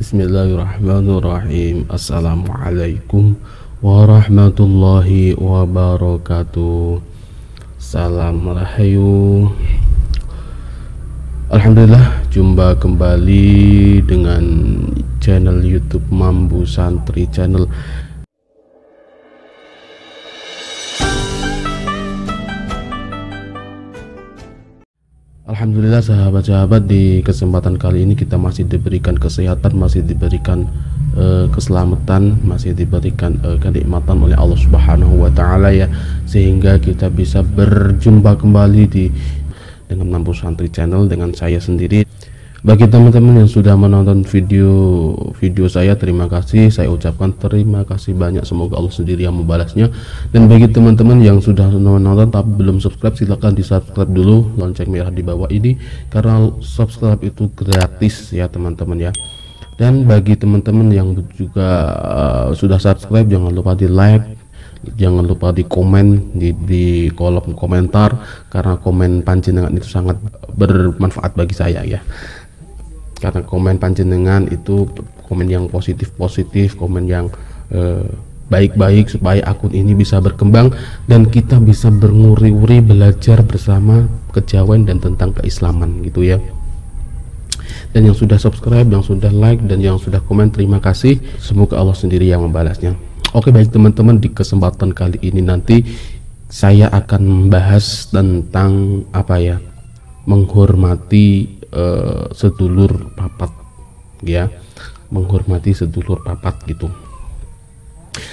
Bismillahirrahmanirrahim. Assalamualaikum warahmatullahi wabarakatuh. Salam rahayu. Alhamdulillah, jumpa kembali dengan channel YouTube Mambu Santri Channel. Alhamdulillah sahabat-sahabat, di kesempatan kali ini kita masih diberikan kesehatan, masih diberikan keselamatan, masih diberikan kenikmatan oleh Allah Subhanahu wa taala ya, sehingga kita bisa berjumpa kembali dengan Mambu Santri Channel dengan saya sendiri. Bagi teman-teman yang sudah menonton video saya, terima kasih, saya ucapkan terima kasih banyak, semoga Allah sendiri yang membalasnya. Dan bagi teman-teman yang sudah menonton tapi belum subscribe, silahkan di subscribe dulu, lonceng merah di bawah ini, karena subscribe itu gratis ya teman-teman ya. Dan bagi teman-teman yang juga sudah subscribe, jangan lupa di like, jangan lupa di komen di kolom komentar, karena komen panjenengan itu sangat bermanfaat bagi saya ya. Karena komen panjenengan itu komen yang positif, komen yang baik-baik, supaya akun ini bisa berkembang dan kita bisa bernguri-nguri belajar bersama kejawen dan tentang keislaman gitu ya. Dan yang sudah subscribe, yang sudah like, dan yang sudah komen, terima kasih, semoga Allah sendiri yang membalasnya. Oke, baik teman-teman, di kesempatan kali ini nanti saya akan membahas tentang apa ya, menghormati sedulur papat ya, menghormati sedulur papat gitu.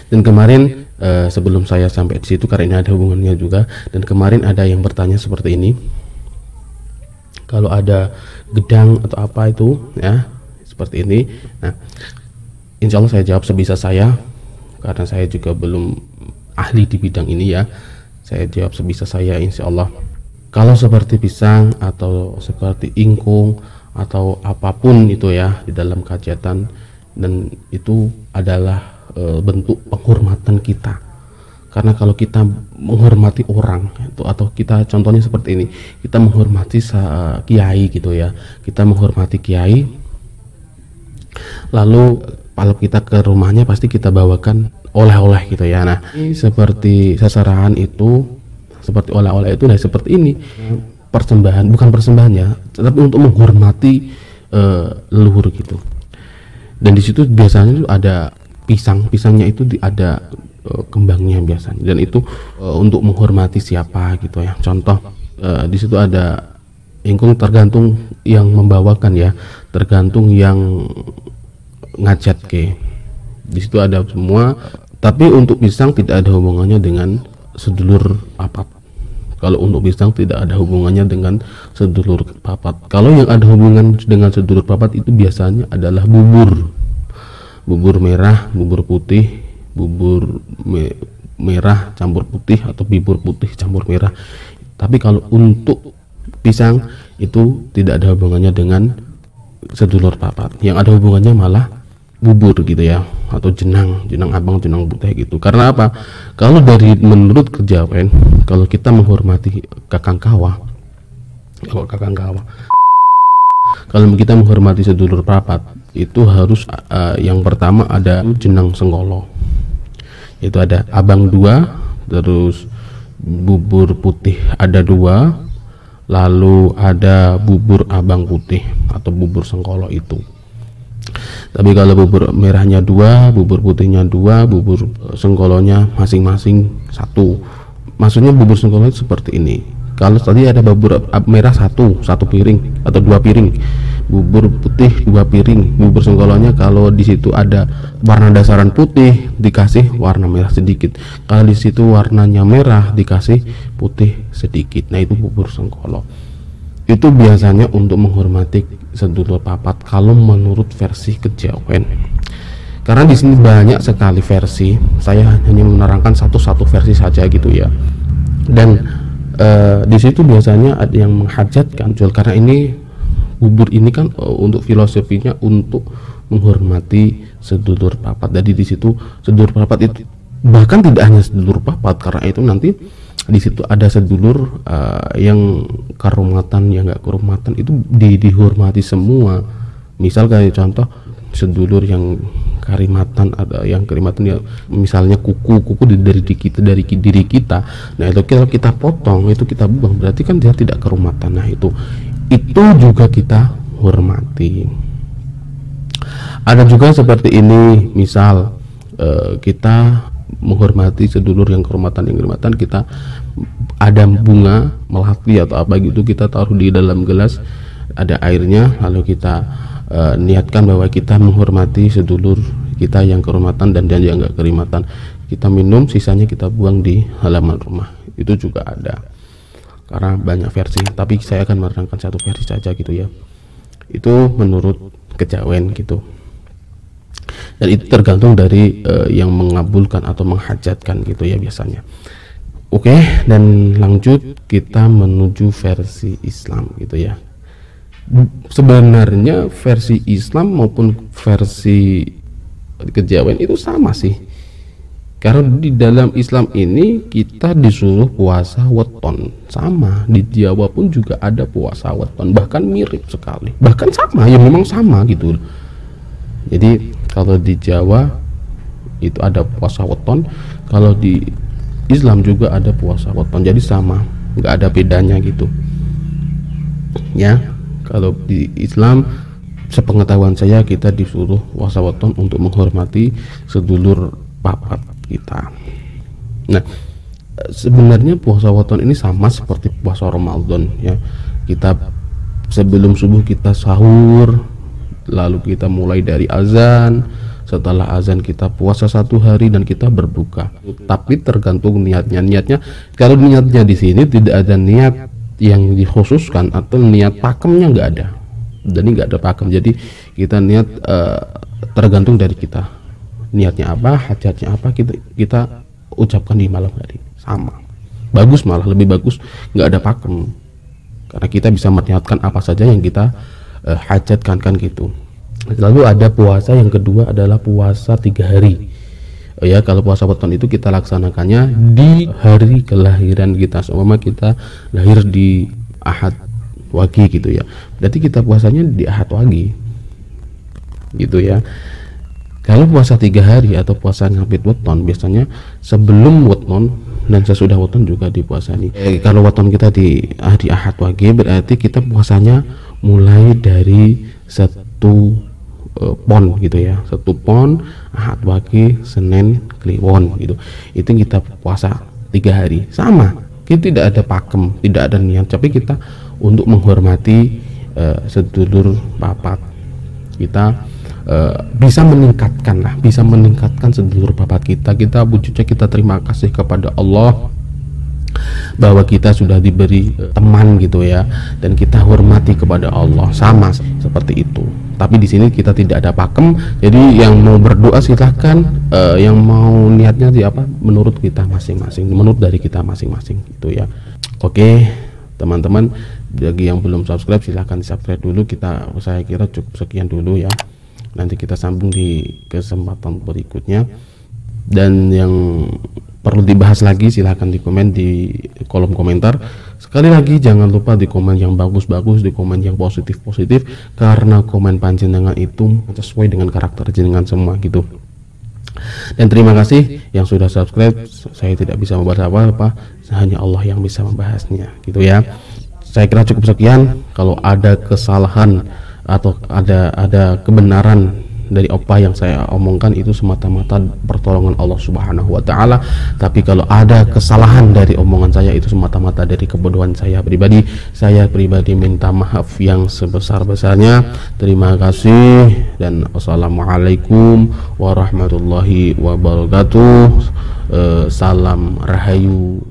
Dan kemarin sebelum saya sampai di situ, karena ini ada hubungannya juga, dan kemarin ada yang bertanya seperti ini, kalau ada gedang atau apa itu ya, seperti ini. Nah, insya Allah saya jawab sebisa saya, karena saya juga belum ahli di bidang ini ya. Saya jawab sebisa saya insya Allah. Kalau seperti pisang atau seperti ingkung atau apapun itu ya di dalam hajatan, dan itu adalah bentuk penghormatan kita. Karena kalau kita menghormati orang itu, atau kita contohnya seperti ini, kita menghormati kiai gitu ya, kita menghormati kiai, lalu kalau kita ke rumahnya pasti kita bawakan oleh-oleh gitu ya. Nah, seperti seserahan itu, seperti oleh-oleh itu, nah seperti ini persembahan, bukan persembahan ya, tapi untuk menghormati leluhur gitu. Dan di situ biasanya itu ada pisangnya itu ada kembangnya biasanya, dan itu untuk menghormati siapa gitu ya. Contoh di situ ada ingkung, tergantung yang membawakan ya, tergantung yang ngajat ke. Di situ ada semua, tapi untuk pisang tidak ada hubungannya dengan sedulur papat. Kalau untuk pisang tidak ada hubungannya dengan sedulur papat. Kalau yang ada hubungan dengan sedulur papat itu biasanya adalah bubur merah, bubur putih, bubur merah campur putih, atau bubur putih campur merah. Tapi kalau untuk pisang itu tidak ada hubungannya dengan sedulur papat. Yang ada hubungannya malah bubur gitu ya, atau jenang abang, jenang putih gitu. Karena apa? Kalau menurut kejawen, kalau kita menghormati kakang kawah, kalau kita menghormati sedulur papat, itu harus yang pertama ada jenang senggolo, itu ada abang 2, terus bubur putih ada 2, lalu ada bubur abang putih atau bubur senggolo itu. Tapi kalau bubur merahnya 2, bubur putihnya 2, bubur senggolonya masing-masing 1. Maksudnya bubur senggolo seperti ini. Kalau tadi ada bubur merah 1 piring atau 2 piring, bubur putih 2 piring, bubur senggolonya kalau di situ ada warna dasaran putih dikasih warna merah sedikit, kalau di situ warnanya merah dikasih putih sedikit. Nah, itu bubur senggolo. Itu biasanya untuk menghormati sedulur papat kalau menurut versi kejawen. Karena di sini banyak sekali versi, saya hanya menerangkan satu versi saja gitu ya. Dan di situ biasanya ada yang menghajatkan jual, karena ini bubur ini kan untuk filosofinya untuk menghormati sedulur papat. Jadi di situ sedulur papat itu bahkan tidak hanya sedulur papat, karena itu nanti di situ ada sedulur yang karomatan, yang nggak karomatan itu dihormati semua. Misal kayak contoh sedulur yang karimatan, ada yang karimatan ya, misalnya kuku dari diri kita. Nah itu kalau kita potong, itu kita buang, berarti kan dia tidak kerumatan. Nah itu juga kita hormati. Ada juga seperti ini, misal kita menghormati sedulur yang kehormatan, kita ada bunga melati atau apa gitu, kita taruh di dalam gelas, ada airnya, lalu kita niatkan bahwa kita menghormati sedulur kita yang kehormatan dan dia yang enggak kehormatan. Kita minum, sisanya kita buang di halaman rumah. Itu juga ada, karena banyak versi, tapi saya akan menerangkan satu versi saja gitu ya. Itu menurut kejawen gitu, dan itu tergantung dari yang mengabulkan atau menghajatkan gitu ya biasanya. Oke, dan lanjut kita menuju versi Islam gitu ya. Sebenarnya versi Islam maupun versi kejawen itu sama sih, karena di dalam Islam ini kita disuruh puasa weton, sama di Jawa pun juga ada puasa weton, bahkan mirip sekali, bahkan sama ya, memang sama gitu. Jadi kalau di Jawa itu ada puasa weton, kalau di Islam juga ada puasa weton, jadi sama, nggak ada bedanya gitu ya. Kalau di Islam, sepengetahuan saya, kita disuruh puasa weton untuk menghormati sedulur papat kita. Nah, sebenarnya puasa weton ini sama seperti puasa Ramadan ya. Kita sebelum subuh kita sahur, lalu kita mulai dari azan, setelah azan kita puasa 1 hari dan kita berbuka. Tapi tergantung niatnya. Kalau niatnya di sini tidak ada niat yang dikhususkan atau niat pakemnya nggak ada, dan ini nggak ada pakem. Jadi kita niat tergantung dari kita niatnya apa, hajatnya apa, kita ucapkan di malam hari. Sama bagus, malah lebih bagus nggak ada pakem, karena kita bisa meniatkan apa saja yang kita hajatkan kan gitu. Lalu ada puasa yang kedua adalah puasa 3 hari ya. Kalau puasa weton itu kita laksanakannya di hari kelahiran kita, seumpama kita lahir di Ahad Wage gitu ya, berarti kita puasanya di Ahad Wage gitu ya. Kalau puasa 3 hari atau puasa ngabit weton, biasanya sebelum weton dan sesudah weton juga dipuasani. Kalau weton kita di Ahad Wage, berarti kita puasanya mulai dari 1 pon gitu ya, 1 pon, Ahad Wage, Senin, Kliwon gitu. Itu kita puasa 3 hari, sama, kita tidak ada pakem, tidak ada niat, tapi kita untuk menghormati sedulur papat kita, bisa meningkatkan sedulur papat kita. Kita wujudnya kita terima kasih kepada Allah bahwa kita sudah diberi teman gitu ya, dan kita hormati kepada Allah, sama seperti itu. Tapi di sini kita tidak ada pakem, jadi yang mau berdoa silahkan, yang mau niatnya di apa menurut kita masing-masing, menurut dari kita masing-masing gitu ya. Oke teman-teman, bagi yang belum subscribe silahkan di subscribe dulu. Saya kira cukup sekian dulu ya, nanti kita sambung di kesempatan berikutnya. Dan yang perlu dibahas lagi silahkan di komen di kolom komentar. Sekali lagi jangan lupa di komen yang bagus-bagus, di komen yang positif-positif, karena komen panjenengan itu sesuai dengan karakter jenengan semua gitu. Dan terima kasih yang sudah subscribe. Saya tidak bisa membahas apa-apa, hanya Allah yang bisa membahasnya gitu ya. Saya kira cukup sekian. Kalau ada kesalahan atau ada kebenaran dari apa yang saya omongkan, itu semata-mata pertolongan Allah Subhanahu wa taala. Tapi kalau ada kesalahan dari omongan saya, itu semata-mata dari kebodohan saya pribadi. Saya pribadi minta maaf yang sebesar-besarnya. Terima kasih dan wassalamualaikum warahmatullahi wabarakatuh. Salam rahayu.